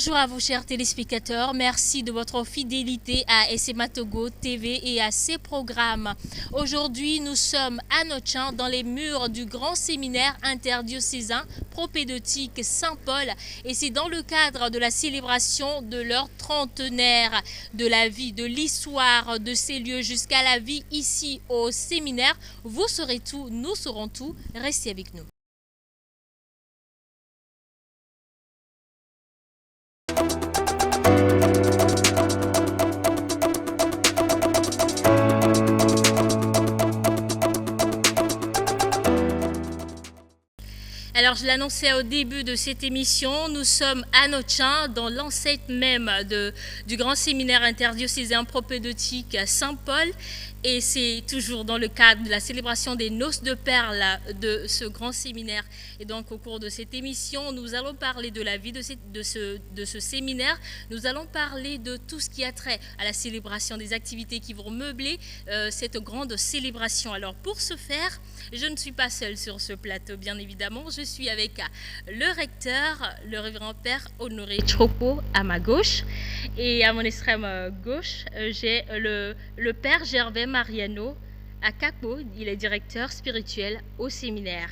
Bonjour à vous chers téléspectateurs, merci de votre fidélité à SMA Togo TV et à ses programmes. Aujourd'hui, nous sommes à Nochin dans les murs du grand séminaire interdiocésain propédeutique Saint-Paul et c'est dans le cadre de la célébration de leur trentenaire, de la vie, de l'histoire de ces lieux jusqu'à la vie ici au séminaire. Vous saurez tout, nous saurons tout, restez avec nous. Alors, je l'annonçais au début de cette émission, nous sommes à Nochin, dans l'ancêtre même du grand séminaire interdiocésain propédeutique Saint-Paul. Et c'est toujours dans le cadre de la célébration des noces de perles de ce grand séminaire. Et donc, au cours de cette émission, nous allons parler de la vie de ce séminaire. Nous allons parler de tout ce qui a trait à la célébration, des activités qui vont meubler cette grande célébration. Alors, pour ce faire, je ne suis pas seule sur ce plateau, bien évidemment. Je suis avec le recteur, le révérend père Honoré Chopo à ma gauche. Et à mon extrême gauche, j'ai le père Gervais Mariano à Capo. Il est directeur spirituel au séminaire.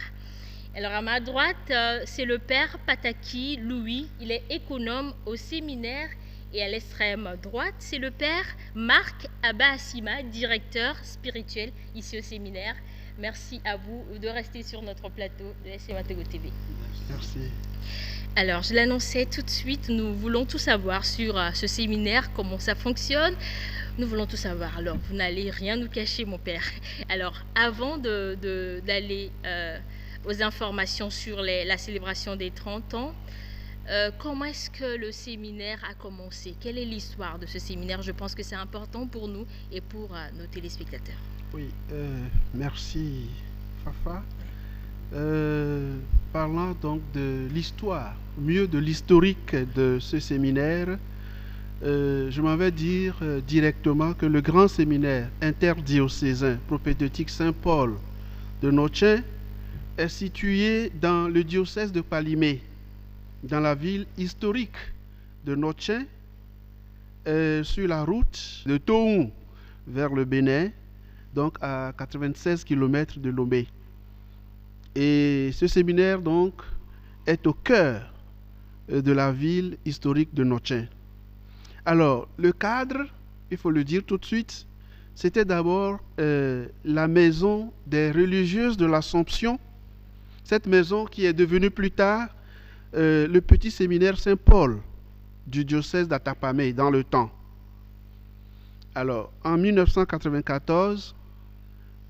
Alors à ma droite, c'est le père Pataki Louis. Il est économe au séminaire. Et à l'extrême droite, c'est le père Marc Abba Assima, directeur spirituel ici au séminaire. Merci à vous de rester sur notre plateau de SMA Togo TV. Merci. Alors, je l'annonçais tout de suite, nous voulons tout savoir sur ce séminaire, comment ça fonctionne. Nous voulons tout savoir. Alors, vous n'allez rien nous cacher, mon père. Alors, avant d'aller aux informations sur la célébration des 30 ans, comment est-ce que le séminaire a commencé? Quelle est l'histoire de ce séminaire? Je pense que c'est important pour nous et pour nos téléspectateurs. Oui, merci Fafa. Parlant donc de l'histoire, mieux de l'historique de ce séminaire, je m'en vais dire directement que le grand séminaire interdiocésain propédeutique Saint-Paul de Nochin est situé dans le diocèse de Palimé, dans la ville historique de Nochin, sur la route de Tohou vers le Bénin, donc à 96 km de Lomé. Et ce séminaire donc est au cœur de la ville historique de Nochin. Alors, le cadre, il faut le dire tout de suite, c'était d'abord la maison des religieuses de l'Assomption, cette maison qui est devenue plus tard le petit séminaire Saint-Paul du diocèse d'Atapamé dans le temps. Alors, en 1994,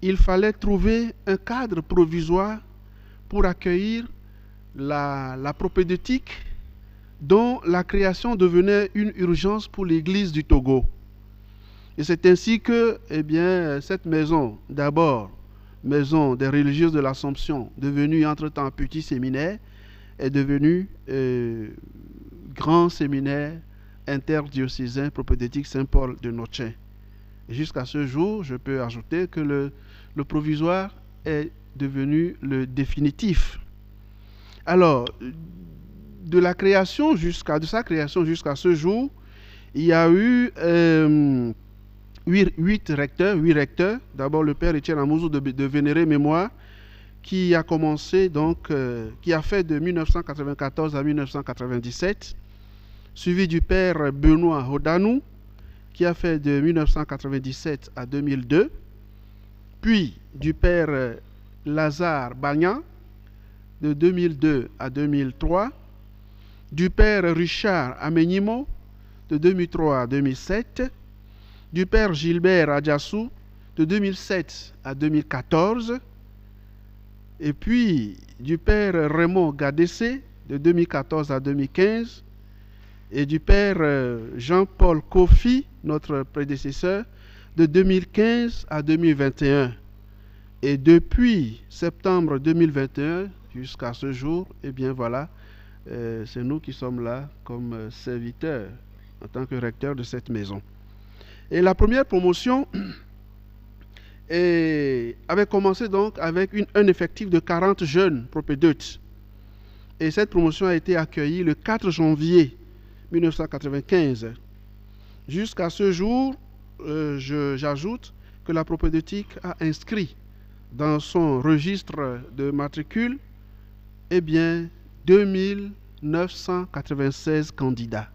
il fallait trouver un cadre provisoire pour accueillir la propédeutique dont la création devenait une urgence pour l'Église du Togo. Et c'est ainsi que cette maison, d'abord maison des religieuses de l'Assomption, devenue entre-temps petit séminaire, est devenue grand séminaire interdiocésain propédeutique Saint-Paul de Nochin. Et jusqu'à ce jour, je peux ajouter que le provisoire est devenu le définitif. Alors, de sa création jusqu'à ce jour, il y a eu 8 recteurs. D'abord, le père Étienne Amouzou de vénérée mémoire, qui a commencé donc, qui a fait de 1994 à 1997, suivi du père Benoît Hodanou, qui a fait de 1997 à 2002, puis du père Lazare Bagnan, de 2002 à 2003, du père Richard Amenimo, de 2003 à 2007, du père Gilbert Adjassou, de 2007 à 2014, et puis du père Raymond Gadessé, de 2014 à 2015, et du père Jean-Paul Kofi, notre prédécesseur, de 2015 à 2021. Et depuis septembre 2021 jusqu'à ce jour, c'est nous qui sommes là comme serviteurs en tant que recteur de cette maison. Et la première promotion avait commencé donc avec un effectif de 40 jeunes propédeutes. Et cette promotion a été accueillie le 4 janvier 1995. Jusqu'à ce jour, j'ajoute que la propédeutique a inscrit dans son registre de matricule, eh bien, 2996 candidats.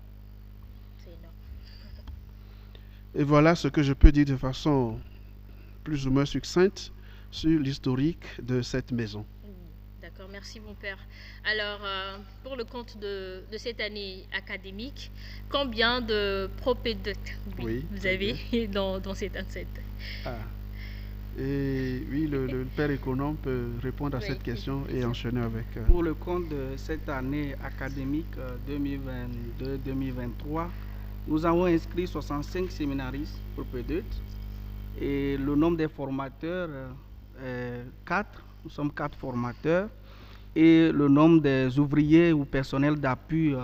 Et voilà ce que je peux dire de façon plus ou moins succincte sur l'historique de cette maison. D'accord, merci mon père. Alors, pour le compte de cette année académique, combien de propédeutiques vous avez dans cette ancêtre? Et oui, le père économe peut répondre à cette question et enchaîner avec... Pour le compte de cette année académique 2022-2023, nous avons inscrit 65 séminaristes propédeutes et le nombre des formateurs est 4. Nous sommes 4 formateurs et le nombre des ouvriers ou personnels d'appui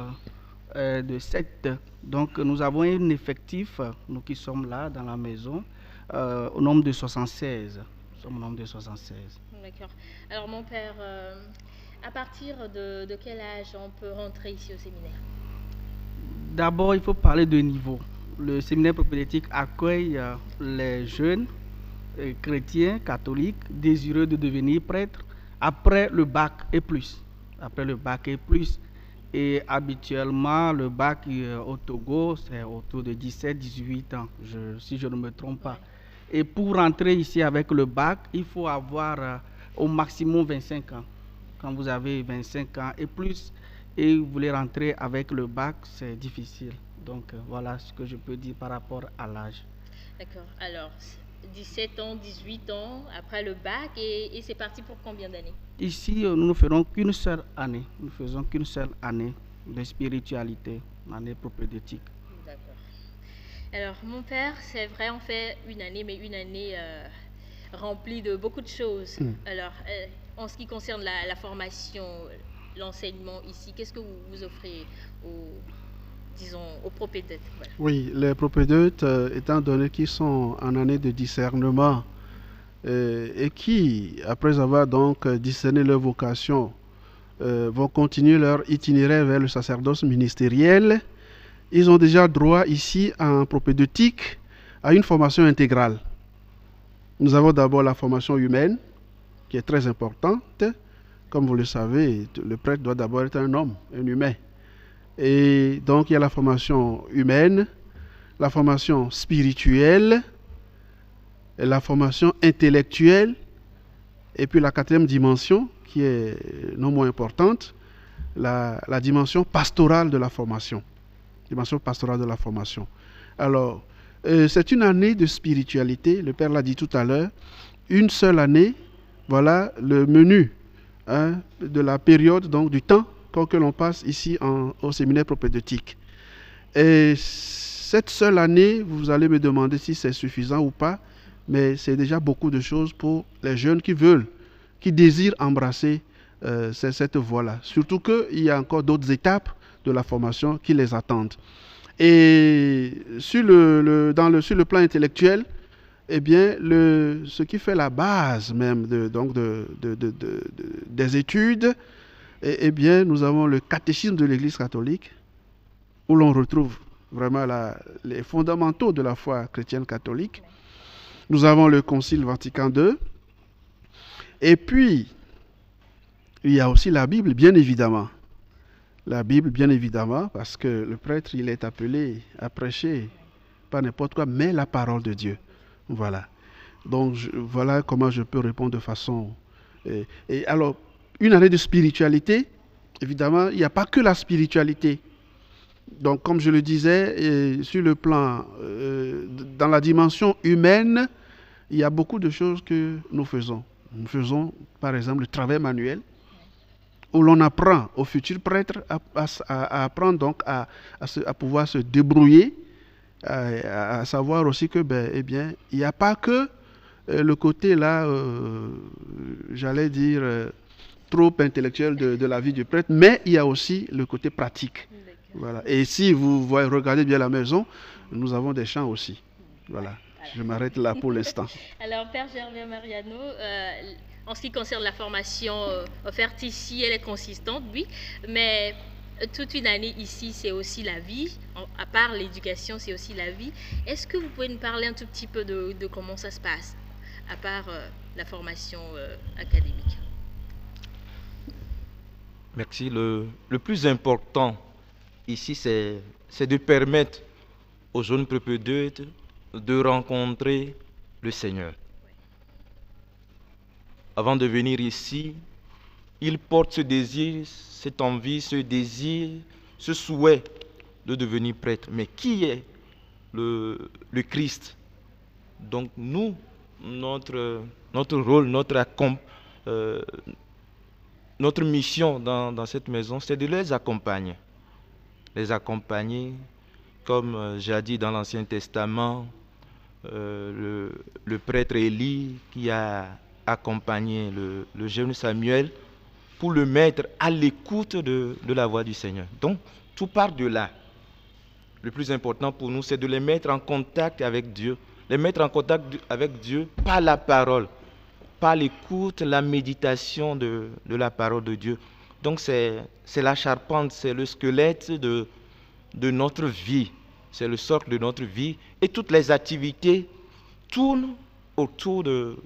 est de 7. Donc nous avons un effectif, nous qui sommes là dans la maison, au nombre de 76. Nous sommes au nombre de 76. D'accord. Alors mon père, à partir de quel âge on peut rentrer ici au séminaire? D'abord, il faut parler de niveau. Le séminaire propédeutique accueille les jeunes chrétiens, catholiques, désireux de devenir prêtres après le bac et plus. Après le bac et plus. Et habituellement, le bac au Togo, c'est autour de 17-18 ans, si je ne me trompe pas. Et pour rentrer ici avec le bac, il faut avoir au maximum 25 ans. Quand vous avez 25 ans et plus, et vous voulez rentrer avec le bac, c'est difficile. Donc voilà ce que je peux dire par rapport à l'âge. D'accord. Alors, 17 ans, 18 ans, après le bac, et c'est parti pour combien d'années? Ici, nous ne ferons qu'une seule année. Nous faisons qu'une seule année de spiritualité, année propédeutique. D'accord. Alors, mon père, c'est vrai, on fait une année, mais une année remplie de beaucoup de choses. Alors, en ce qui concerne la formation, l'enseignement ici, qu'est-ce que vous offrez aux propédeutes? Voilà. Oui, les propédeutes, étant donné qu'ils sont en année de discernement et qui, après avoir donc discerné leur vocation, vont continuer leur itinéraire vers le sacerdoce ministériel, ils ont déjà droit ici en propédeutique à une formation intégrale. Nous avons d'abord la formation humaine, qui est très importante. Comme vous le savez, le prêtre doit d'abord être un homme, un humain. Et donc, il y a la formation humaine, la formation spirituelle, et la formation intellectuelle, et puis la 4e dimension, qui est non moins importante, la dimension pastorale de la formation. Dimension pastorale de la formation. Alors, c'est une année de spiritualité, le Père l'a dit tout à l'heure, une seule année, voilà le menu de la période, donc du temps que l'on passe ici au séminaire propédeutique. Et cette seule année, vous allez me demander si c'est suffisant ou pas, mais c'est déjà beaucoup de choses pour les jeunes qui veulent, qui désirent embrasser cette voie-là. Surtout qu'il y a encore d'autres étapes de la formation qui les attendent. Et sur le plan intellectuel, eh bien, ce qui fait la base même des études, eh bien, nous avons le catéchisme de l'Église catholique, où l'on retrouve vraiment les fondamentaux de la foi chrétienne catholique. Nous avons le Concile Vatican II. Et puis, il y a aussi la Bible, bien évidemment. La Bible, bien évidemment, parce que le prêtre, il est appelé à prêcher pas n'importe quoi, mais la parole de Dieu. Voilà. Donc, voilà comment je peux répondre de façon... Et alors, une année de spiritualité, évidemment, il n'y a pas que la spiritualité. Donc, comme je le disais, sur le plan, dans la dimension humaine, il y a beaucoup de choses que nous faisons. Nous faisons, par exemple, le travail manuel, où l'on apprend aux futurs prêtres à apprendre donc à pouvoir se débrouiller, à savoir aussi que, eh bien, il n'y a pas que le côté là, j'allais dire, trop intellectuel de la vie du prêtre, mais il y a aussi le côté pratique. Voilà. Et si vous regardez bien la maison, nous avons des chants aussi. Voilà. Je m'arrête là pour l'instant. Alors, Père Gervais Mariano, en ce qui concerne la formation offerte ici, elle est consistante, oui, mais toute une année ici, c'est aussi la vie. À part l'éducation, c'est aussi la vie. Est-ce que vous pouvez nous parler un tout petit peu de comment ça se passe, à part la formation académique? Merci. Le plus important ici, c'est de permettre aux jeunes propédeutes de rencontrer le Seigneur. Avant de venir ici, ils portent ce désir, cette envie, ce désir, ce souhait de devenir prêtre. Mais qui est le Christ? Donc nous, notre rôle, notre mission dans cette maison, c'est de les accompagner. Les accompagner, comme j'ai dit dans l'Ancien Testament, le prêtre Élie qui a accompagné le jeune Samuel pour le mettre à l'écoute de la voix du Seigneur. Donc, tout part de là. Le plus important pour nous, c'est de les mettre en contact avec Dieu. Les mettre en contact avec Dieu par la parole, par l'écoute, la méditation de la parole de Dieu. Donc, c'est la charpente, c'est le squelette de notre vie. C'est le socle de notre vie. Et toutes les activités tournent autour de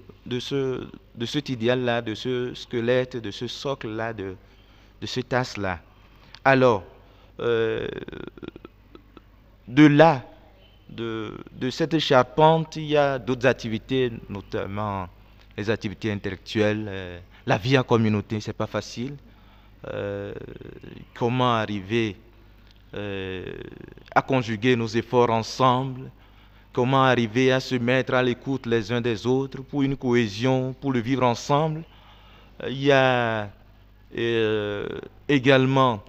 cet idéal-là, de ce squelette, de ce socle-là, de ce tas-là. Alors, de là, de cette charpente, il y a d'autres activités, notamment les activités intellectuelles. La vie en communauté, c'est pas facile. Comment arriver à conjuguer nos efforts ensemble, comment arriver à se mettre à l'écoute les uns des autres pour une cohésion, pour le vivre ensemble. Il y a également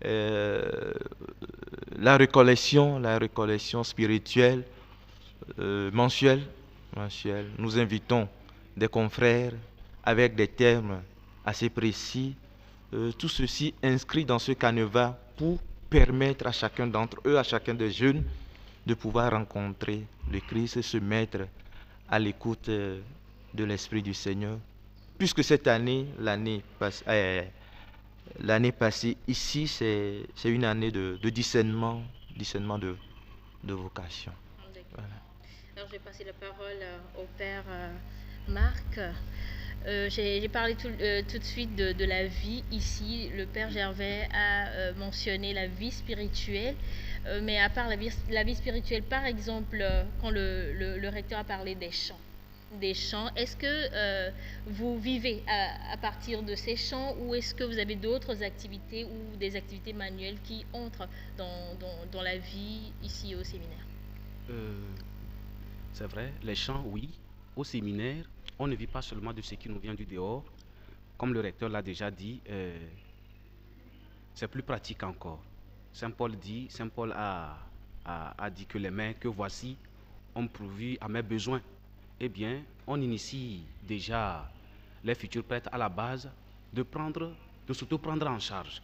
la récollection spirituelle mensuelle. Nous invitons des confrères avec des termes assez précis. Tout ceci inscrit dans ce canevas pour permettre à chacun d'entre eux, à chacun des jeunes, de pouvoir rencontrer le Christ et se mettre à l'écoute de l'Esprit du Seigneur. Puisque cette année, l'année passée ici, c'est une année de discernement de vocation. Voilà. Alors je vais passer la parole au Père Marc. J'ai parlé tout de suite de la vie ici. Le Père Gervais a mentionné la vie spirituelle, mais à part la vie spirituelle, par exemple, quand le recteur a parlé des chants, est-ce que vous vivez à partir de ces chants, ou est-ce que vous avez d'autres activités ou des activités manuelles qui entrent dans la vie ici au séminaire? C'est vrai, les chants, oui. Au séminaire, on ne vit pas seulement de ce qui nous vient du dehors. Comme le recteur l'a déjà dit, c'est plus pratique encore. Saint Paul a dit que les mains que voici ont pourvu à mes besoins. Eh bien, on initie déjà les futurs prêtres à la base de s'auto-prendre en charge.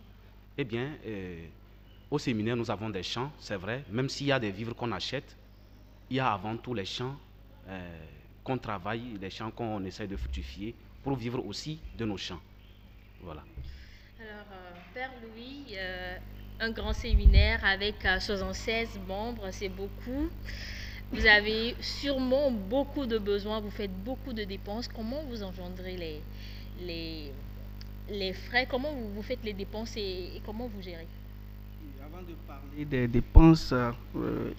Eh bien, au séminaire, nous avons des chants, c'est vrai. Même s'il y a des vivres qu'on achète, il y a avant tout les chants qu'on travaille, les chants qu'on essaie de fructifier pour vivre aussi de nos chants. Voilà. Alors, Père Louis, un grand séminaire avec 76 membres, c'est beaucoup. Vous avez sûrement beaucoup de besoins, vous faites beaucoup de dépenses. Comment vous engendrez les frais? Comment vous faites les dépenses et comment vous gérez? Avant de parler des dépenses,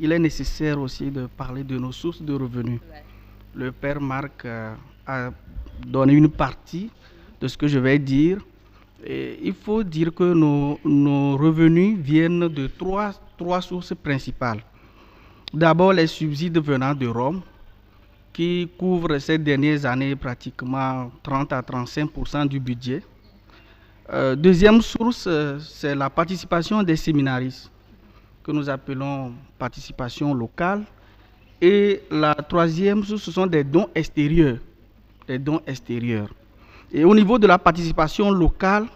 il est nécessaire aussi de parler de nos sources de revenus. Ouais. Le Père Marc a donné une partie de ce que je vais dire. Et il faut dire que nos revenus viennent de trois sources principales. D'abord, les subsides venant de Rome, qui couvrent ces dernières années pratiquement 30 à 35% du budget. Deuxième source, c'est la participation des séminaristes, que nous appelons participation locale. Et la troisième source, ce sont des dons extérieurs. Et au niveau de la participation locale,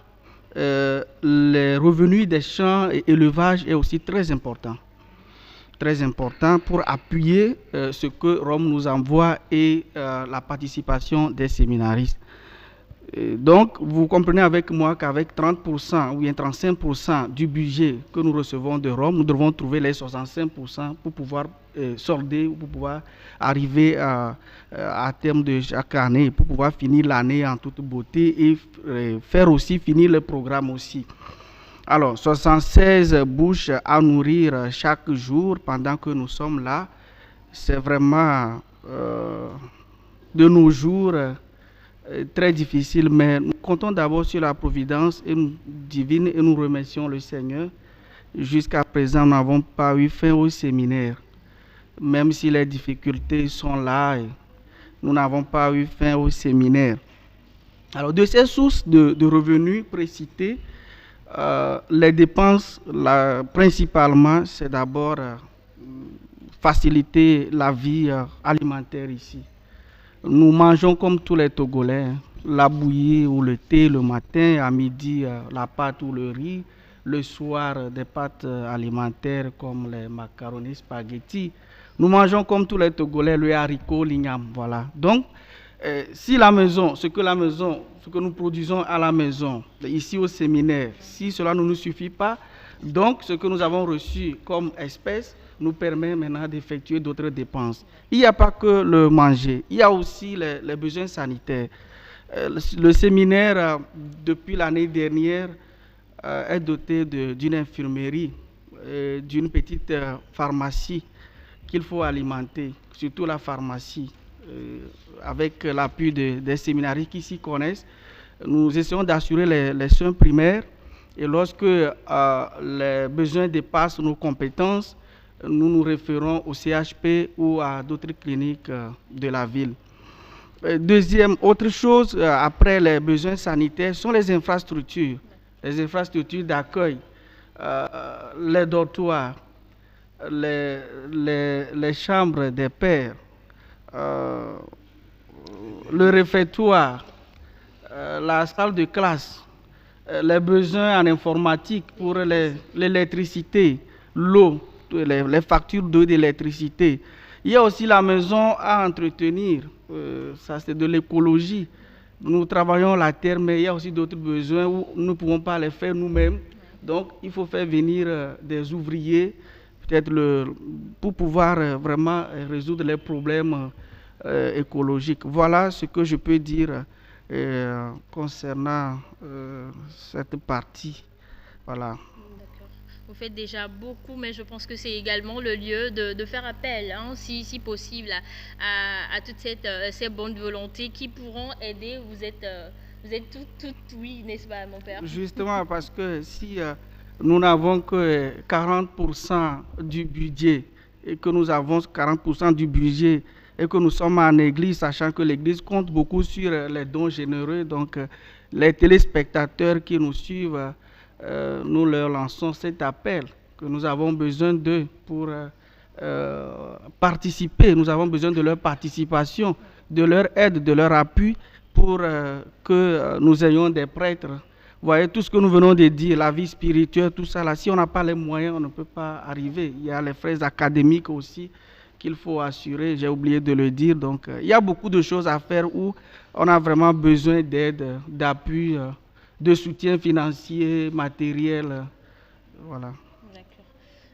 les revenus des champs et élevages est aussi très important. Très important pour appuyer ce que Rome nous envoie et la participation des séminaristes. Et donc, vous comprenez avec moi qu'avec 30% ou bien 35% du budget que nous recevons de Rome, nous devons trouver les 65% pour pouvoir solder, pour pouvoir arriver à terme de chaque année, pour pouvoir finir l'année en toute beauté et faire aussi finir le programme aussi. Alors, 76 bouches à nourrir chaque jour pendant que nous sommes là, c'est vraiment de nos jours très difficile, mais nous comptons d'abord sur la providence divine et nous remercions le Seigneur. Jusqu'à présent, nous n'avons pas eu fin au séminaire, même si les difficultés sont là, nous n'avons pas eu fin au séminaire. Alors, de ces sources de revenus précitées, les dépenses, principalement, c'est d'abord faciliter la vie alimentaire ici. Nous mangeons comme tous les Togolais, la bouillie ou le thé le matin, à midi la pâte ou le riz, le soir des pâtes alimentaires comme les macaronis, spaghettis. Nous mangeons comme tous les Togolais le haricot, l'igname, voilà. Donc, si la maison, ce que nous produisons à la maison, ici au séminaire, si cela ne nous suffit pas, donc ce que nous avons reçu comme espèce nous permet maintenant d'effectuer d'autres dépenses. Il n'y a pas que le manger, il y a aussi les besoins sanitaires. Le séminaire, depuis l'année dernière, est doté d'une infirmerie, d'une petite pharmacie qu'il faut alimenter, surtout la pharmacie. Avec l'appui des séminaristes qui s'y connaissent, nous essayons d'assurer les soins primaires et lorsque les besoins dépassent nos compétences, nous nous référons au CHP ou à d'autres cliniques de la ville. Deuxième, autre chose, après les besoins sanitaires, sont les infrastructures d'accueil, les dortoirs, les chambres des pères, le réfectoire, la salle de classe, les besoins en informatique pour l'électricité, l'eau, les factures d'eau et d'électricité. Il y a aussi la maison à entretenir, ça c'est de l'écologie. Nous travaillons la terre, mais il y a aussi d'autres besoins où nous ne pouvons pas les faire nous-mêmes. Donc il faut faire venir des ouvriers, peut-être pour pouvoir vraiment résoudre les problèmes écologiques. Voilà ce que je peux dire concernant cette partie. Voilà. Vous faites déjà beaucoup, mais je pense que c'est également le lieu de faire appel, hein, si possible, à toutes ces bonnes volontés qui pourront aider. Vous êtes tout oui, n'est-ce pas, mon père? Justement, parce que si nous n'avons que 40% du budget et que nous avons 40% du budget et que nous sommes en église, sachant que l'église compte beaucoup sur les dons généreux, donc les téléspectateurs qui nous suivent, nous leur lançons cet appel que nous avons besoin d'eux pour participer. Nous avons besoin de leur participation, de leur aide, de leur appui pour que nous ayons des prêtres. Vous voyez, tout ce que nous venons de dire, la vie spirituelle, tout ça, là, si on n'a pas les moyens, on ne peut pas arriver. Il y a les frais académiques aussi qu'il faut assurer, j'ai oublié de le dire. Donc, il y a beaucoup de choses à faire où on a vraiment besoin d'aide, d'appui, de soutien financier, matériel, voilà. D'accord.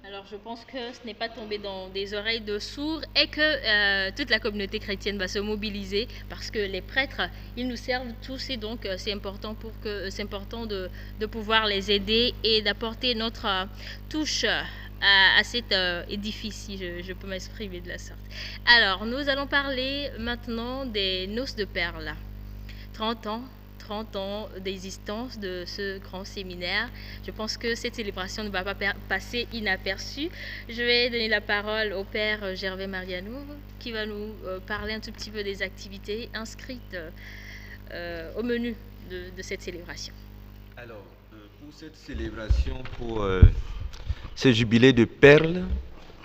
Alors je pense que ce n'est pas tombé dans des oreilles de sourds et que toute la communauté chrétienne va se mobiliser parce que les prêtres, ils nous servent tous et donc c'est important de pouvoir les aider et d'apporter notre touche à cet édifice, si je peux m'exprimer de la sorte. Alors nous allons parler maintenant des noces de perles. 30 ans d'existence de ce grand séminaire. Je pense que cette célébration ne va pas passer inaperçue. Je vais donner la parole au père Gervais Marianou qui va nous parler un tout petit peu des activités inscrites au menu de cette célébration. Alors, pour cette célébration, pour ce jubilé de perles,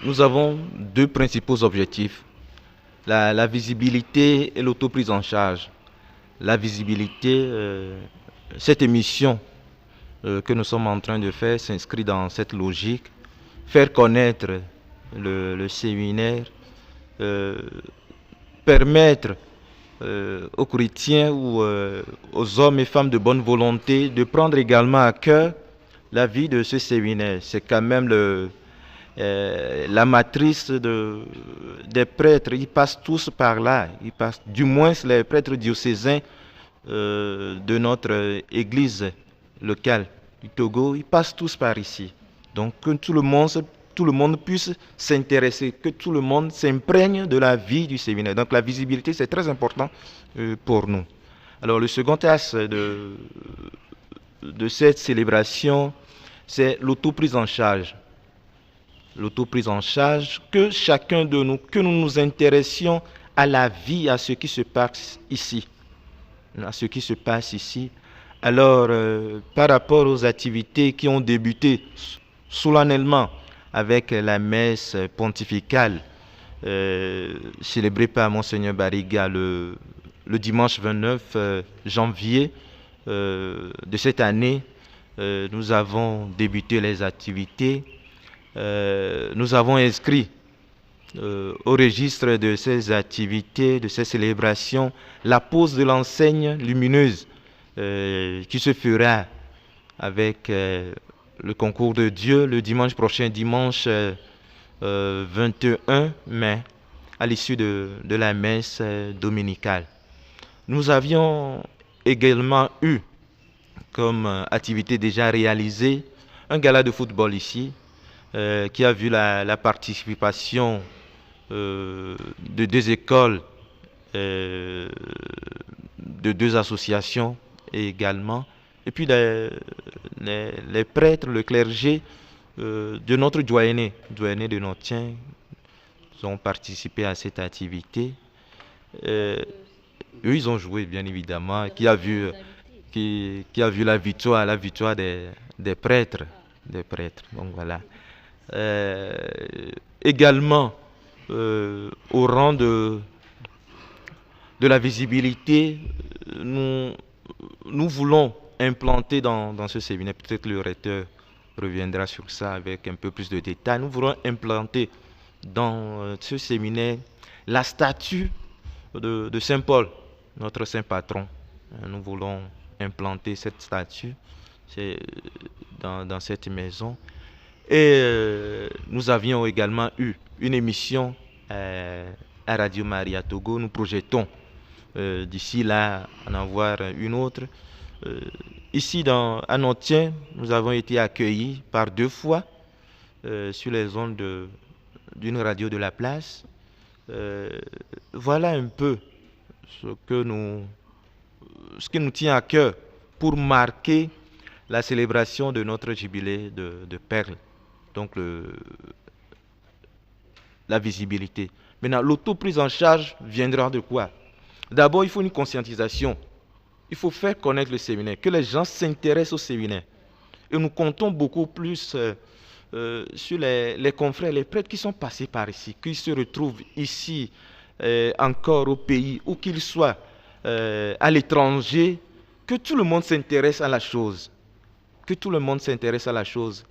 nous avons deux principaux objectifs. La visibilité et l'autoprise en charge. La visibilité, cette émission que nous sommes en train de faire s'inscrit dans cette logique. Faire connaître le séminaire, permettre aux chrétiens ou aux hommes et femmes de bonne volonté de prendre également à cœur la vie de ce séminaire. C'est quand même la matrice des prêtres. Ils passent tous par là. Ils passent, du moins les prêtres diocésains de notre église locale du Togo, ils passent tous par ici. Donc que tout le monde puisse s'intéresser, que tout le monde s'imprègne de la vie du séminaire. Donc la visibilité, c'est très important pour nous. Alors le second axe de cette célébration, c'est l'autoprise en charge. L'autoprise en charge, que chacun de nous, que nous nous intéressions à la vie, à ce qui se passe ici. À ce qui se passe ici. Alors, par rapport aux activités qui ont débuté solennellement avec la messe pontificale célébrée par Monseigneur Bariga le dimanche 29 janvier de cette année, nous avons débuté les activités. Nous avons inscrit au registre de ces activités, de ces célébrations, la pose de l'enseigne lumineuse qui se fera avec le concours de Dieu le dimanche prochain, dimanche 21 mai, à l'issue de la messe dominicale. Nous avions également eu comme activité déjà réalisée un gala de football ici, qui a vu la participation de 2 écoles, de 2 associations également, et puis les prêtres, le clergé de notre doyenné de Notien ont participé à cette activité. Eux, ils ont joué, bien évidemment, qui a vu la victoire des prêtres. Donc voilà. Également, au rang de la visibilité, nous voulons implanter dans ce séminaire, peut-être le recteur reviendra sur ça avec un peu plus de détails, nous voulons implanter dans ce séminaire la statue de Saint Paul, notre saint patron. Nous voulons implanter cette statue dans cette maison. Et nous avions également eu une émission à Radio Maria Togo. Nous projetons d'ici là en avoir une autre. Ici à Notien, nous avons été accueillis par 2 fois sur les ondes d'une radio de la place. Voilà un peu ce qui nous tient à cœur pour marquer la célébration de notre jubilé de Perles. Donc la visibilité. Maintenant, l'autoprise en charge viendra de quoi? D'abord, il faut une conscientisation. Il faut faire connaître le séminaire, que les gens s'intéressent au séminaire. Et nous comptons beaucoup plus sur les confrères, les prêtres qui sont passés par ici, qui se retrouvent ici, encore au pays, où qu'ils soient, à l'étranger, que tout le monde s'intéresse à la chose. Que tout le monde s'intéresse à la chose.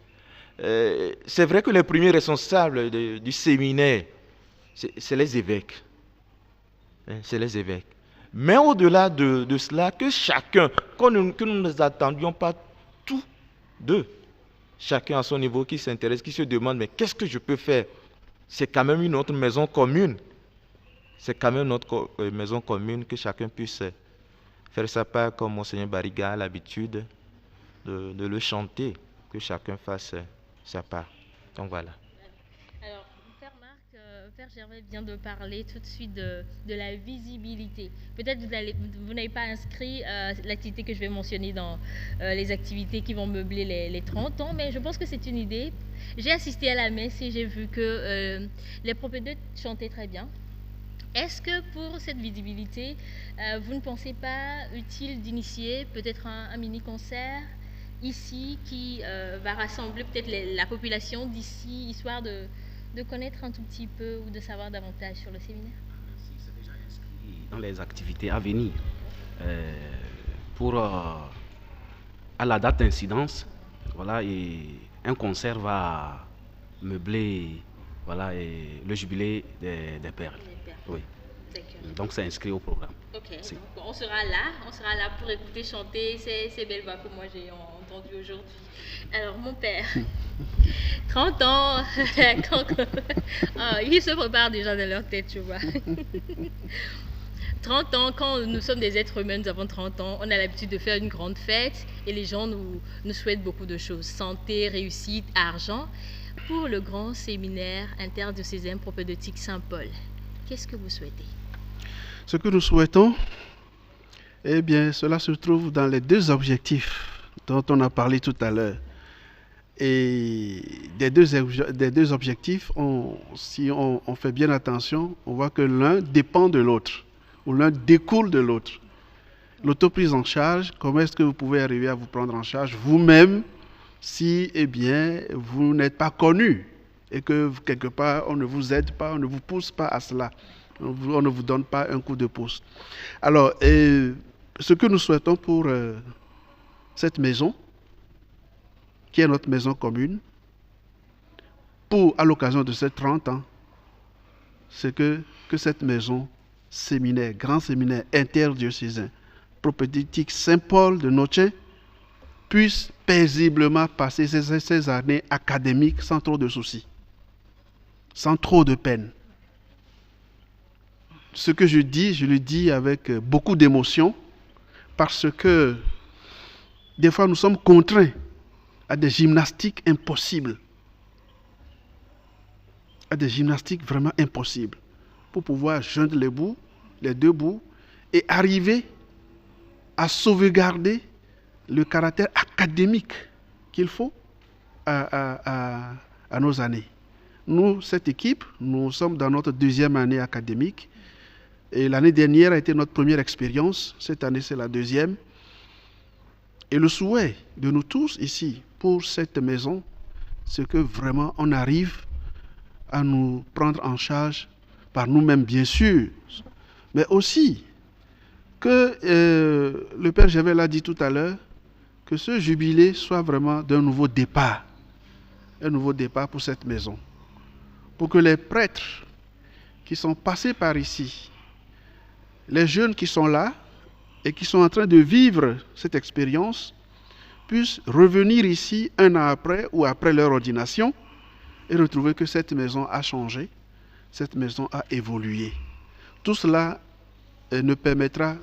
C'est vrai que les premiers responsables du séminaire, c'est les évêques. C'est les évêques. Mais au-delà de cela, que chacun, que nous ne nous attendions pas tous d'eux, chacun à son niveau qui s'intéresse, qui se demande, mais qu'est-ce que je peux faire? C'est quand même une autre maison commune. C'est quand même notre maison commune, que chacun puisse faire sa part comme Monseigneur Bariga a l'habitude de le chanter, que chacun fasse sa part. Donc voilà. Alors, Père Marc, Père Gervais vient de parler tout de suite de la visibilité. Peut-être vous n'avez pas inscrit l'activité que je vais mentionner dans les activités qui vont meubler les 30 ans, mais je pense que c'est une idée. J'ai assisté à la messe et j'ai vu que les propédeutes chantaient très bien. Est-ce que pour cette visibilité, vous ne pensez pas utile d'initier peut-être un mini-concert ici qui va rassembler peut-être la population d'ici, histoire de connaître un tout petit peu ou de savoir davantage sur le séminaire? C'est déjà inscrit dans les activités à venir. À la date d'incidence, voilà, et un concert va meubler, voilà, et le jubilé des Perles. Oui. Donc c'est inscrit au programme. Ok. Ok, donc on sera là pour écouter chanter ces belles voix que moi j'ai entendues aujourd'hui. Alors mon père, 30 ans, ils se préparent déjà dans leur tête, tu vois. 30 ans, quand nous sommes des êtres humains, nous avons 30 ans, on a l'habitude de faire une grande fête et les gens nous souhaitent beaucoup de choses, santé, réussite, argent. Pour le grand séminaire interdiocésain propédeutique Saint-Paul, qu'est-ce que vous souhaitez? Ce que nous souhaitons, eh bien, cela se trouve dans les deux objectifs dont on a parlé tout à l'heure. Et des deux objectifs, si on fait bien attention, on voit que l'un dépend de l'autre, ou l'un découle de l'autre. L'autoprise en charge, comment est-ce que vous pouvez arriver à vous prendre en charge vous-même si, eh bien, vous n'êtes pas connu et que quelque part, on ne vous aide pas, on ne vous pousse pas à cela. On ne vous donne pas un coup de pouce. Alors, ce que nous souhaitons pour cette maison, qui est notre maison commune, à l'occasion de ces 30 ans, c'est que cette maison séminaire, grand séminaire interdiocésain, propédeutique Saint-Paul de Noche, puisse paisiblement passer ces années académiques sans trop de soucis, sans trop de peine. Ce que je le dis avec beaucoup d'émotion, parce que des fois nous sommes contraints à des gymnastiques impossibles, à des gymnastiques vraiment impossibles, pour pouvoir joindre les deux bouts, et arriver à sauvegarder le caractère académique qu'il faut à nos années. Nous, cette équipe, nous sommes dans notre 2e année académique, et l'année dernière a été notre première expérience, cette année c'est la 2e. Et le souhait de nous tous ici, pour cette maison, c'est que vraiment on arrive à nous prendre en charge par nous-mêmes, bien sûr, mais aussi que le Père Gervais l'a dit tout à l'heure, que ce jubilé soit vraiment d'un nouveau départ pour cette maison, pour que les prêtres qui sont passés par ici, les jeunes qui sont là et qui sont en train de vivre cette expérience, puissent revenir ici un an après ou après leur ordination et retrouver que cette maison a changé, cette maison a évolué. Tout cela ne permettra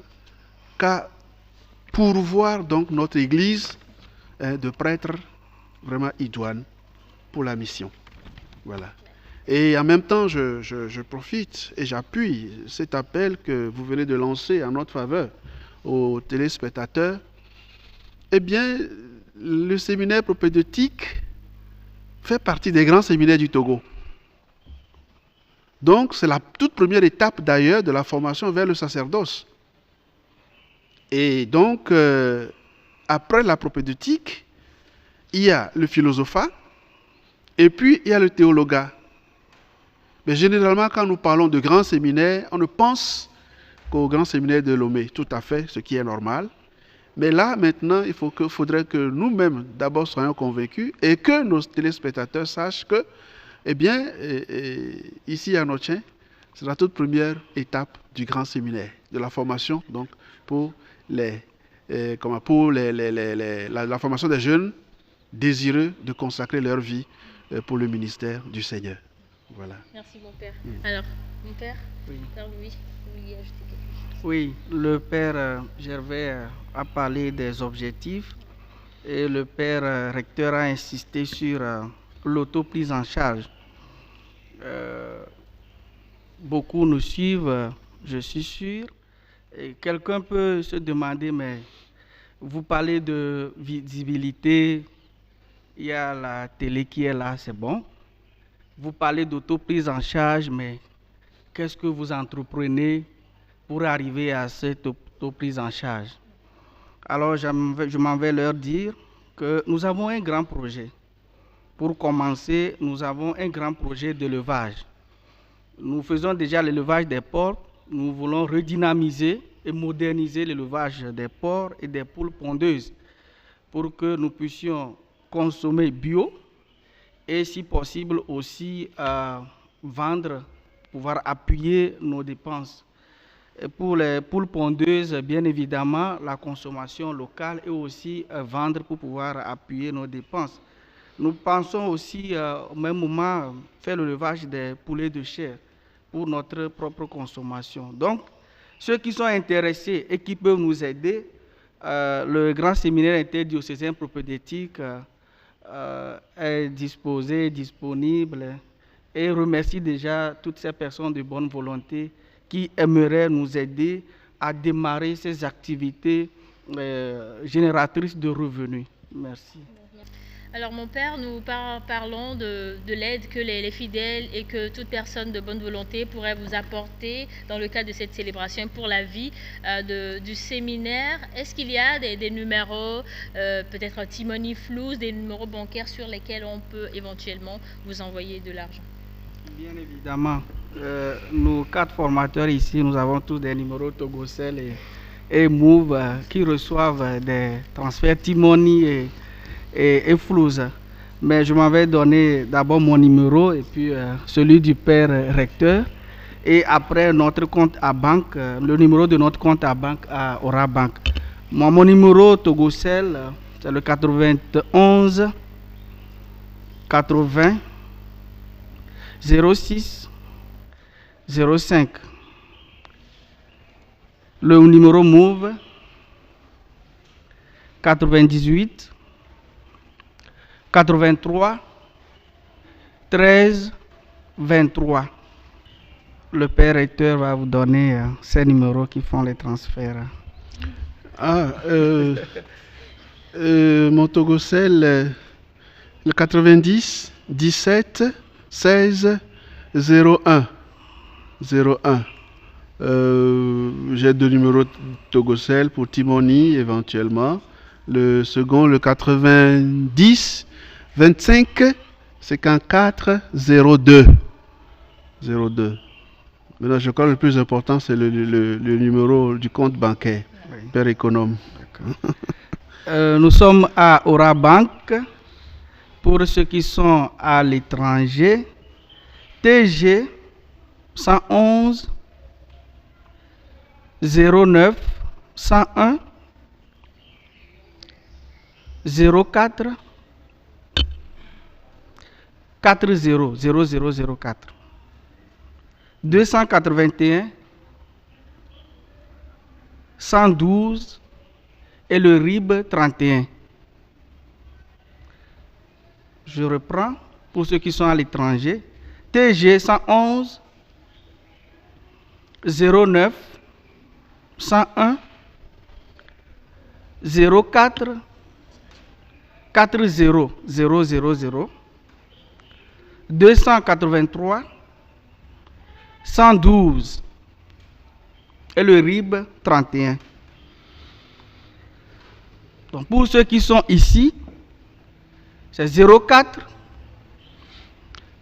qu'à pourvoir donc notre Église de prêtres vraiment idoines pour la mission. Voilà. Et en même temps, je profite et j'appuie cet appel que vous venez de lancer en notre faveur aux téléspectateurs. Eh bien, le séminaire propédeutique fait partie des grands séminaires du Togo. Donc, c'est la toute première étape d'ailleurs de la formation vers le sacerdoce. Et donc, après la propédeutique, il y a le philosophat et puis il y a le théologat. Mais généralement, quand nous parlons de grands séminaires, on ne pense qu'au grand séminaire de Lomé, tout à fait, ce qui est normal. Mais là, maintenant, il faudrait que nous-mêmes, d'abord, soyons convaincus et que nos téléspectateurs sachent que, eh bien, ici à Noche, c'est la toute première étape du grand séminaire, de la formation, donc, pour la formation des jeunes désireux de consacrer leur vie pour le ministère du Seigneur. Voilà. Merci, mon père. Alors, mon père, Oui. Père Louis, vous vouliez ajouter quelque chose? Oui, le Père Gervais a parlé des objectifs et le Père Recteur a insisté sur l'auto-prise en charge. Beaucoup nous suivent, je suis sûr. Et quelqu'un peut se demander, mais vous parlez de visibilité, il y a la télé qui est là, c'est bon. Vous parlez d'auto-prise en charge, mais qu'est-ce que vous entreprenez pour arriver à cette auto-prise en charge? Alors, je m'en vais leur dire que nous avons un grand projet. Pour commencer, nous avons un grand projet d'élevage. Nous faisons déjà l'élevage des porcs. Nous voulons redynamiser et moderniser l'élevage des porcs et des poules pondeuses pour que nous puissions consommer bio et, si possible, aussi vendre, pouvoir appuyer nos dépenses. Et pour les poules pondeuses, bien évidemment, la consommation locale et aussi vendre pour pouvoir appuyer nos dépenses. Nous pensons aussi au même moment faire l'élevage des poulets de chair pour notre propre consommation. Donc, ceux qui sont intéressés et qui peuvent nous aider, le grand séminaire interdiocésain propédeutique est disponible et remercie déjà toutes ces personnes de bonne volonté qui aimeraient nous aider à démarrer ces activités génératrices de revenus. Merci. Alors mon père, nous parlons de l'aide que les fidèles et que toute personne de bonne volonté pourrait vous apporter dans le cadre de cette célébration pour la vie du séminaire. Est-ce qu'il y a des numéros, peut-être Timony Flouze, des numéros bancaires sur lesquels on peut éventuellement vous envoyer de l'argent? Bien évidemment. Nous 4 formateurs ici, nous avons tous des numéros Togocel et Move qui reçoivent des transferts Timony et Flouze. Mais je m'avais donné d'abord mon numéro et puis celui du père recteur. Et après notre compte à banque, le numéro de notre compte à banque à Ora Bank. Mon numéro Togocel, c'est le 91 80 06 05. Le numéro Move 98 83 13 23. Le père recteur va vous donner ces numéros qui font les transferts. Mon Togocel, le 90 17 16 01. 01. J'ai 2 numéros Togocel pour Timony éventuellement. Le second, le 90 25 54 02. 02. Maintenant, je crois que le plus important, c'est le numéro du compte bancaire, oui. Père économe. Nous sommes à Ora Bank. Pour ceux qui sont à l'étranger, TG 111 09 101 04 40 0004 281 112 et le RIB 31. Je reprends pour ceux qui sont à l'étranger. TG 111 09 101 04 40 000 283 112 et le RIB 31. Donc pour ceux qui sont ici, c'est 04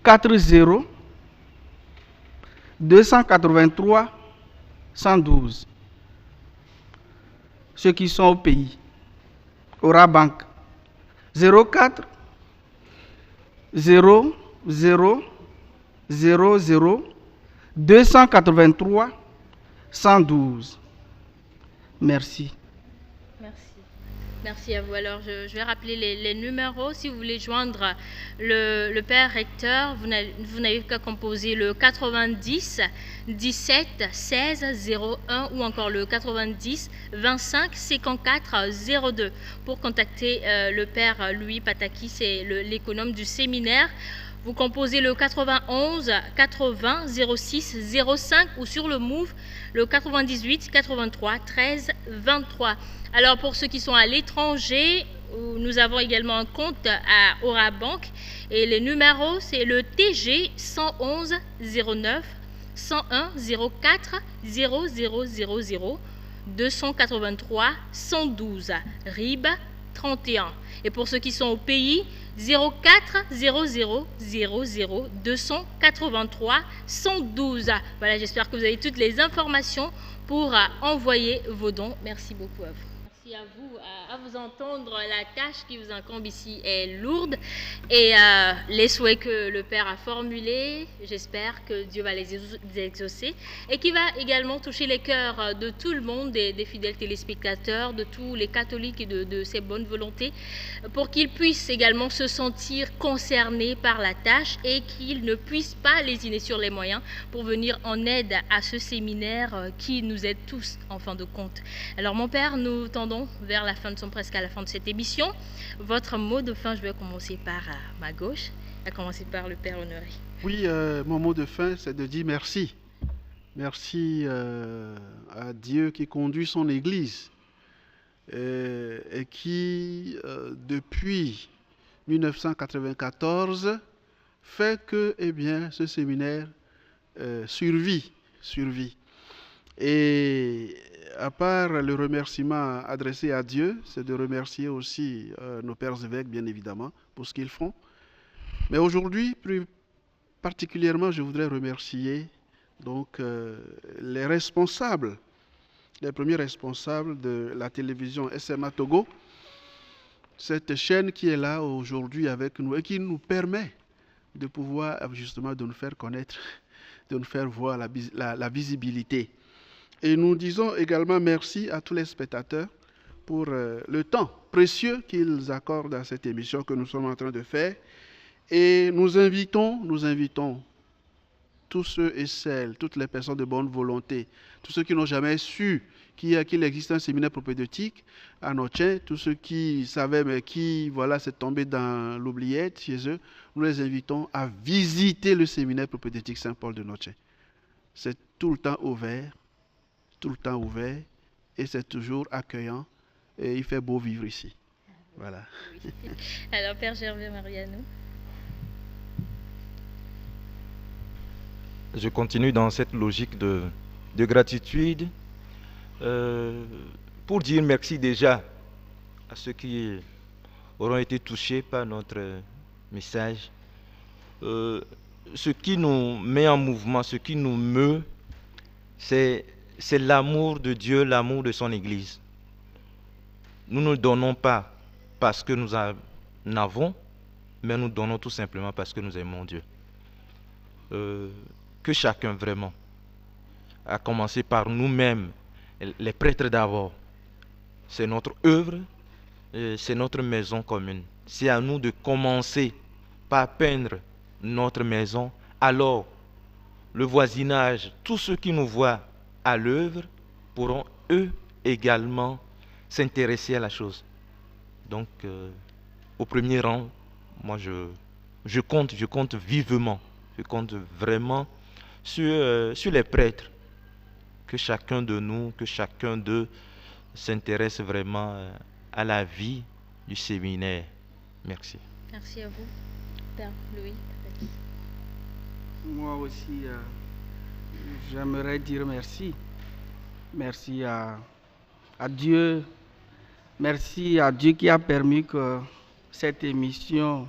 40 283 112. Ceux qui sont au pays, Ora Bank, 04 00 00 283 112. Merci. Merci à vous. Alors, je vais rappeler les numéros. Si vous voulez joindre le père recteur, vous n'avez qu'à composer le 90 17 16 01 ou encore le 90 25 54 02 pour contacter le père Louis Pataki, c'est l'économe du séminaire. Vous composez le 91 80 06 05 ou sur le Move le 98 83 13 23. Alors pour ceux qui sont à l'étranger, nous avons également un compte à Ora Bank et les numéros c'est le TG 111 09 101 04 0000 283 112 RIB 31. Et pour ceux qui sont au pays, 04 00 00 283 112. Voilà, j'espère que vous avez toutes les informations pour envoyer vos dons. Merci beaucoup à vous. Merci à vous. À vous entendre, la tâche qui vous incombe ici est lourde et les souhaits que le Père a formulés, j'espère que Dieu va les exaucer et qui va également toucher les cœurs de tout le monde, des fidèles téléspectateurs, de tous les catholiques et de ces bonnes volontés, pour qu'ils puissent également se sentir concernés par la tâche et qu'ils ne puissent pas lésiner sur les moyens pour venir en aide à ce séminaire qui nous aide tous en fin de compte. Alors mon Père, nous tendons vers la fin, nous sommes presque à la fin de cette émission. Votre mot de fin, je vais commencer par ma gauche, à commencer par le Père Honoré. Oui, mon mot de fin, c'est de dire merci. Merci à Dieu qui conduit son Église et qui, depuis 1994, fait que ce séminaire survit. Et à part le remerciement adressé à Dieu, c'est de remercier aussi nos pères évêques, bien évidemment, pour ce qu'ils font. Mais aujourd'hui, plus particulièrement, je voudrais remercier donc les responsables, les premiers responsables de la télévision SMA Togo, cette chaîne qui est là aujourd'hui avec nous et qui nous permet de pouvoir justement de nous faire connaître, de nous faire voir la visibilité. Et nous disons également merci à tous les spectateurs pour le temps précieux qu'ils accordent à cette émission que nous sommes en train de faire. Et nous invitons tous ceux et celles, toutes les personnes de bonne volonté, tous ceux qui n'ont jamais su qu'il existe un séminaire propédeutique à Noche, tous ceux qui savaient mais qui, s'est tombé dans l'oubliette chez eux, nous les invitons à visiter le séminaire propédeutique Saint-Paul de Noche. C'est tout le temps ouvert et c'est toujours accueillant et il fait beau vivre ici. Voilà. Alors Père Gervais Mariano. Je continue dans cette logique de gratitude pour dire merci déjà à ceux qui auront été touchés par notre message. Ce qui nous met en mouvement, ce qui nous meut, c'est l'amour de Dieu, l'amour de son Église. Nous ne donnons pas parce que nous en avons, mais nous donnons tout simplement parce que nous aimons Dieu. Que chacun vraiment, à commencer par nous-mêmes, les prêtres d'abord, c'est notre œuvre, c'est notre maison commune. C'est à nous de commencer par peindre notre maison, alors le voisinage, tous ceux qui nous voient à l'œuvre pourront eux également s'intéresser à la chose. Donc, au premier rang, moi je compte vivement, je compte vraiment sur les prêtres, que chacun de nous, que chacun d'eux s'intéresse vraiment à la vie du séminaire. Merci. Merci à vous, Père Louis. Moi aussi, j'aimerais dire merci. Merci à Dieu. Merci à Dieu qui a permis que cette émission,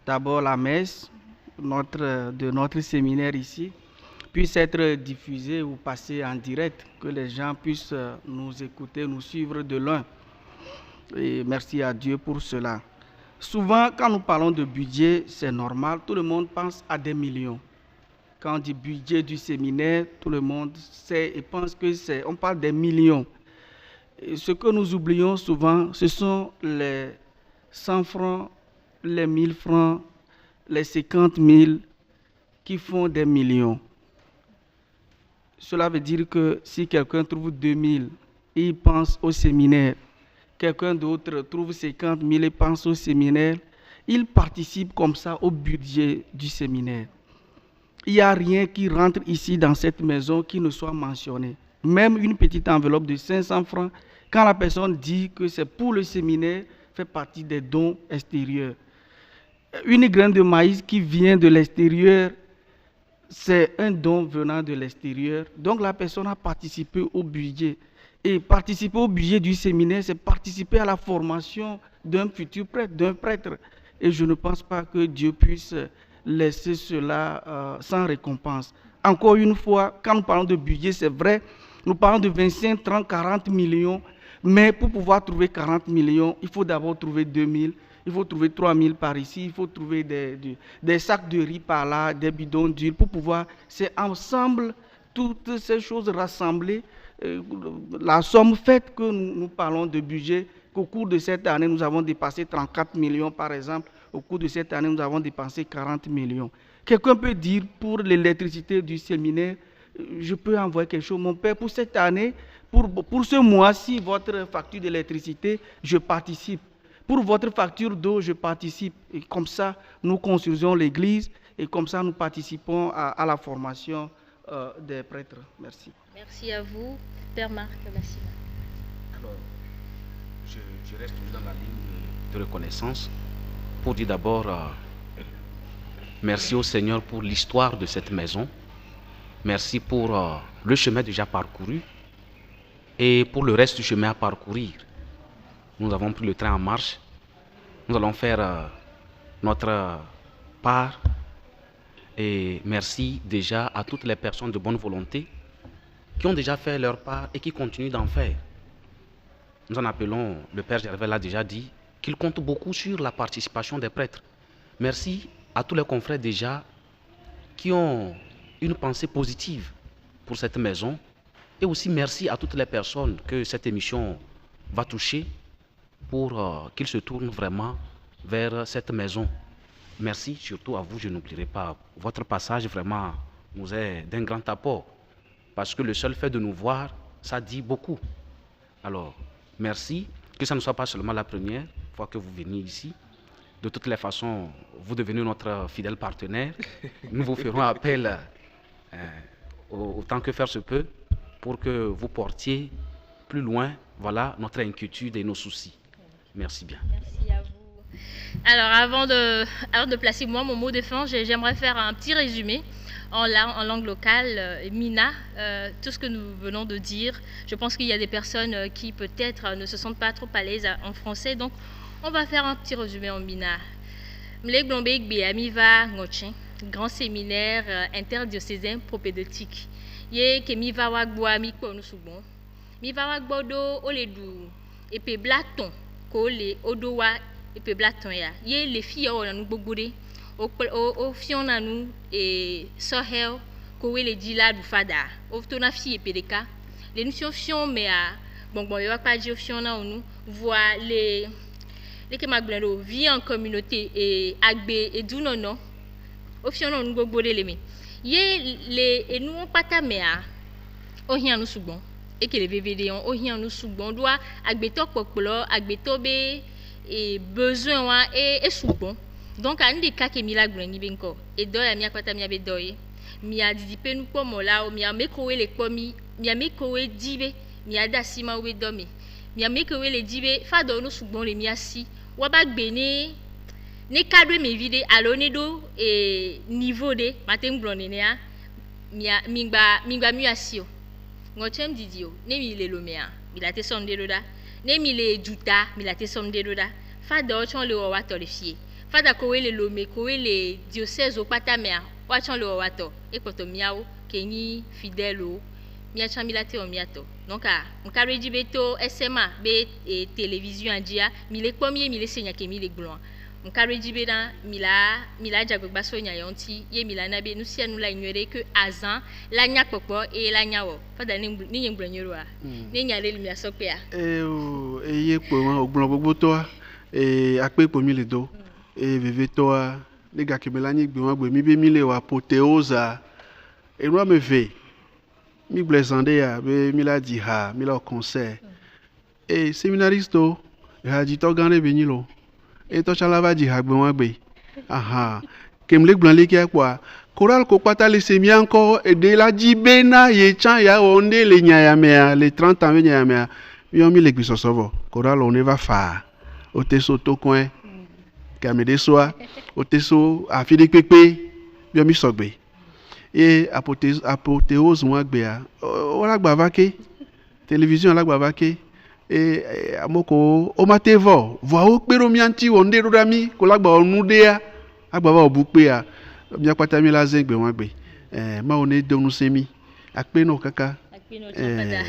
d'abord la messe de notre séminaire ici, puisse être diffusée ou passée en direct, que les gens puissent nous écouter, nous suivre de loin. Et merci à Dieu pour cela. Souvent, quand nous parlons de budget, c'est normal, tout le monde pense à des millions. Quand on dit budget du séminaire, tout le monde sait et pense on parle des millions. Et ce que nous oublions souvent, ce sont les 100 francs, les 1000 francs, les 50 000 qui font des millions. Cela veut dire que si quelqu'un trouve 2000, il pense au séminaire. Quelqu'un d'autre trouve 50 000 et pense au séminaire. Il participe comme ça au budget du séminaire. Il n'y a rien qui rentre ici dans cette maison qui ne soit mentionné. Même une petite enveloppe de 500 francs, quand la personne dit que c'est pour le séminaire, fait partie des dons extérieurs. Une graine de maïs qui vient de l'extérieur, c'est un don venant de l'extérieur. Donc la personne a participé au budget. Et participer au budget du séminaire, c'est participer à la formation d'un futur prêtre, d'un prêtre. Et je ne pense pas que Dieu puisse laisser cela sans récompense. Encore une fois, quand nous parlons de budget, c'est vrai, nous parlons de 25, 30, 40 millions, Mais pour pouvoir trouver 40 millions, il faut d'abord trouver 2000, il faut trouver 3000 par ici, il faut trouver des sacs de riz par là, des bidons d'huile pour pouvoir, c'est ensemble, toutes ces choses rassemblées, la somme faite que nous parlons de budget, qu'au cours de cette année, nous avons dépassé 34 millions par exemple, au cours de cette année, nous avons dépensé 40 millions. Quelqu'un peut dire pour l'électricité du séminaire, je peux envoyer quelque chose. Mon père, pour cette année, pour ce mois-ci, votre facture d'électricité, je participe. Pour votre facture d'eau, je participe. Et comme ça, nous construisons l'église et comme ça, nous participons à la formation des prêtres. Merci. Merci à vous, Père Marc Massima. Alors, je reste toujours dans la ligne de reconnaissance pour dire d'abord merci au Seigneur pour l'histoire de cette maison. Merci pour le chemin déjà parcouru et pour le reste du chemin à parcourir. Nous avons pris le train en marche. Nous allons faire notre part. Et merci déjà à toutes les personnes de bonne volonté qui ont déjà fait leur part et qui continuent d'en faire. Nous en appelons, le Père Gervais l'a déjà dit, qu'il compte beaucoup sur la participation des prêtres. Merci à tous les confrères déjà qui ont une pensée positive pour cette maison. Et aussi merci à toutes les personnes que cette émission va toucher pour qu'ils se tournent vraiment vers cette maison. Merci surtout à vous, je n'oublierai pas. Votre passage vraiment nous est d'un grand apport. Parce que le seul fait de nous voir, ça dit beaucoup. Alors, merci. Que ça ne soit pas seulement la première fois que vous venez ici. De toutes les façons, vous devenez notre fidèle partenaire. Nous vous ferons appel autant que faire se peut pour que vous portiez plus loin, voilà, notre inquiétude et nos soucis. Merci bien. Merci à vous. Alors, avant de placer mon mot de fin, j'aimerais faire un petit résumé en langue locale. Mina, tout ce que nous venons de dire, je pense qu'il y a des personnes qui peut-être ne se sentent pas trop à l'aise en français, donc on va faire un petit résumé en Mina. Mlek Blombek Miva Ngochin, grand séminaire interdiocésain propédeutique. Ye ke miva wagboa mi ko nusubon. Miva wagbodo oledu epe blaton ko le odowa epe blaton ya. Ye le filles o nanu gbogbo o fion nanu e sohel ko we le dila du fada. O to na fille epe deka. Le nu fion me a bonbon yo pa di fion na onu voit les que maglendo vit en communauté et agbe et du non au fion non gbogbo le me. Ye le et nous on pata mea o hian nous sugbon et que les VVD on o hian nous sugbon doit agbeto popolo agbeto be et besoin wa et sugbon donc an de ka ke mi la gren ni benko et do ya mi akpata mi abe doye mi a didipe nous po mo la o mi a me ko we le po mi a me ko we dibe mi a da sima we do mi a me ko we le dibe fa do nous sugbon le mi asi wa ba gbe ne cadre mes vidéos alors ne do et niveau de matin blonde ne a mingba mi asio ngochem didio ne mi le lomea mi la te sonde doda ne mi le juta mi la te sonde doda fa do chon le wa to le fie fa da ko we le lome ko we le diocèse o patamea wa chon le wa to e ko to miao keni fidèle o mi a chami la te o mi ato donc a cadre di beto SMA be et télévision andia mi le premier mi le senya ke mi le glon Mkare jibena mila jago baso nya yonti ye mila na be nu sia nu la ignorer que azan la nya popo e la nya wo fada ni ngbrenyo wa ni nya le mi asopea ye po won ogbon gbogbo to ape po mi le do veve to le ga ke mela ni gbe won gbe mi be mi le wa apotheosa e no me ve mi blessande ya be mi la di ha mi la concert séminaristo ha di to gan le be ni lo et to chala va di hagbe won gbe aha kem le gblan le ki kwa choral ko pata le semi encore et de la di bena ye chan ya onde le nya me le 30 ans nya me yo mi le gbi sosovo choral on va fa o te so to coin kamede soa o te so afi de pepe yo mi sogbe et apothéose won gbe a o la gba vake télévision la gba vake et amoko o matevo vo o pero mi anti onde ro dami ko lagba onude ya agba ba obupe ya mi apata mi la zengbe won gbe ma one de onu semi ape no kaka ape no chapata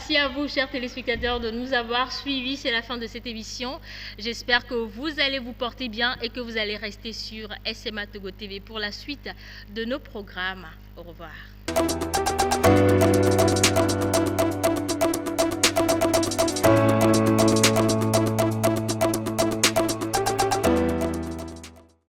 Merci à vous, chers téléspectateurs, de nous avoir suivis. C'est la fin de cette émission. J'espère que vous allez vous porter bien et que vous allez rester sur SMA Togo TV pour la suite de nos programmes. Au revoir.